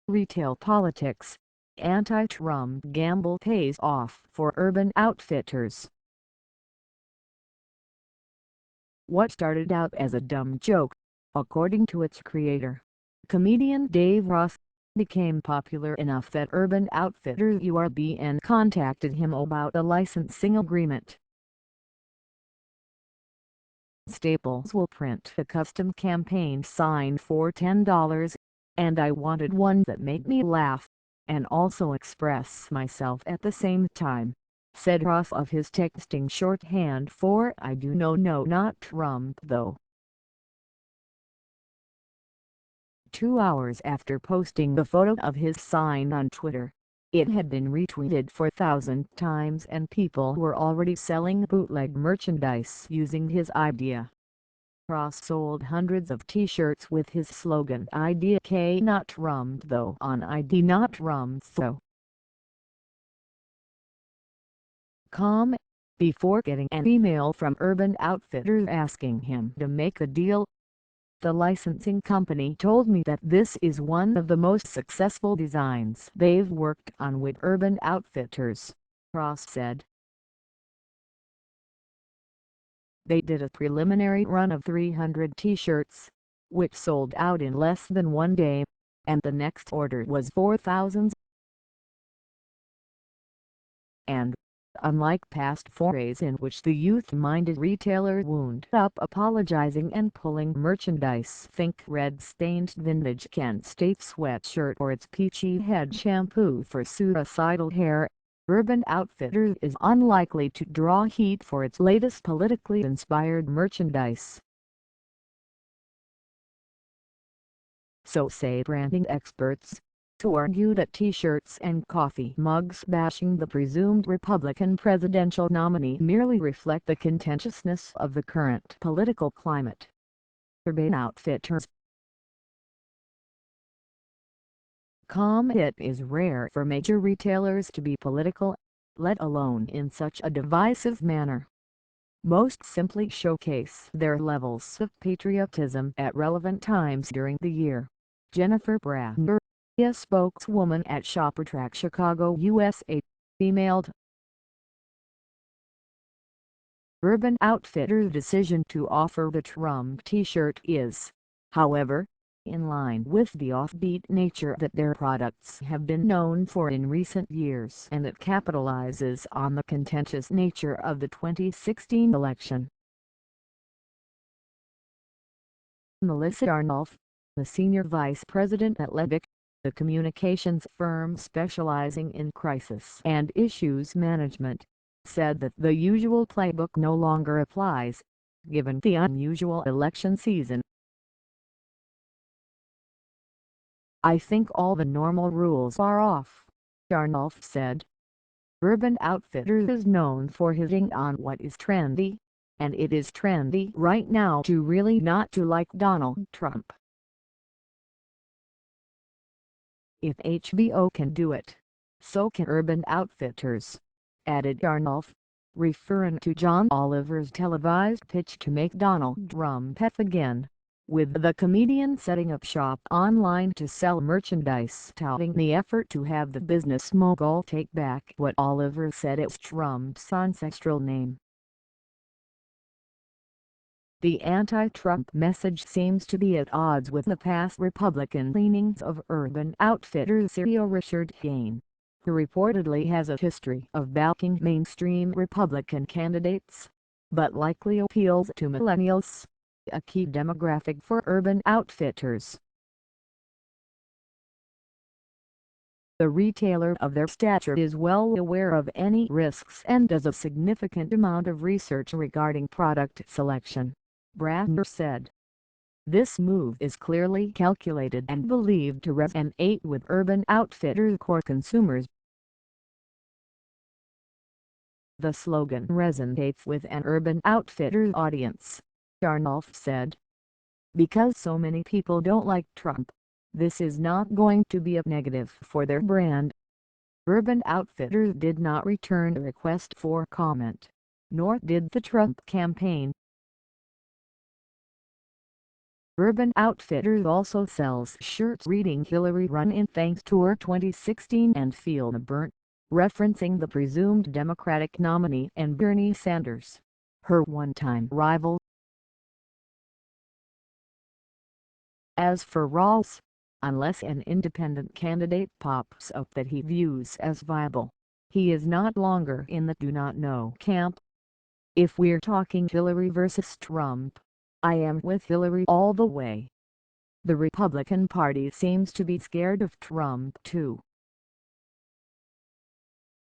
Retail politics, anti-Trump gamble pays off for Urban Outfitters. What started out as a dumb joke, according to its creator, comedian Dave Ross, became popular enough that Urban Outfitters URBN contacted him about a licensing agreement. Staples will print a custom campaign sign for $10, and I wanted one that made me laugh, and also express myself at the same time, said Ross of his texting shorthand for "I do no not Trump though." 2 hours after posting the photo of his sign on Twitter, it had been retweeted 4,000 times and people were already selling bootleg merchandise using his idea. Ross sold hundreds of t-shirts with his slogan "Idea K not Trump though" on ID not Trump though. Before getting an email from Urban Outfitters asking him to make a deal. The licensing company told me that this is one of the most successful designs they've worked on with Urban Outfitters, Ross said. They did a preliminary run of 300 t-shirts, which sold out in less than one day, and the next order was 4,000. And, unlike past forays in which the youth-minded retailer wound up apologizing and pulling merchandise, think red-stained vintage Kent State sweatshirt or its peachy head shampoo for suicidal hair, Urban Outfitters is unlikely to draw heat for its latest politically inspired merchandise. So say branding experts, who argue that t-shirts and coffee mugs bashing the presumed Republican presidential nominee merely reflect the contentiousness of the current political climate. Urban Outfitters. It is rare for major retailers to be political, let alone in such a divisive manner. Most simply showcase their levels of patriotism at relevant times during the year. Jennifer Brandner, a spokeswoman at ShopperTrak Chicago USA, emailed. Urban Outfitters' decision to offer the Trump t-shirt is, however, in line with the offbeat nature that their products have been known for in recent years and that capitalizes on the contentious nature of the 2016 election. Melissa Arnulf, the senior vice president at Levick, the communications firm specializing in crisis and issues management, said that the usual playbook no longer applies, given the unusual election season. "I think all the normal rules are off," Arnulf said. Urban Outfitters is known for hitting on what is trendy, and it is trendy right now to really not to like Donald Trump. "If HBO can do it, so can Urban Outfitters," added Arnulf, referring to John Oliver's televised pitch to make Donald Trump tough again, with the comedian setting up shop online to sell merchandise touting the effort to have the business mogul take back what Oliver said is Trump's ancestral name. The anti-Trump message seems to be at odds with the past Republican leanings of Urban Outfitters CEO Richard Hayne, who reportedly has a history of backing mainstream Republican candidates, but likely appeals to millennials, a key demographic for Urban Outfitters. The retailer of their stature is well aware of any risks and does a significant amount of research regarding product selection, Brandner said. "This move is clearly calculated and believed to resonate with Urban Outfitters core consumers. The slogan resonates with an Urban Outfitters audience," Arnulf said. "Because so many people don't like Trump, this is not going to be a negative for their brand." Urban Outfitters did not return a request for comment, nor did the Trump campaign. Urban Outfitters also sells shirts reading Hillary Run in Thanks Tour 2016 and Feel the Burn, referencing the presumed Democratic nominee and Bernie Sanders, her one-time rival. As for Rawls, unless an independent candidate pops up that he views as viable, he is not longer in the do not know camp. If we're talking Hillary versus Trump, I am with Hillary all the way. The Republican Party seems to be scared of Trump too.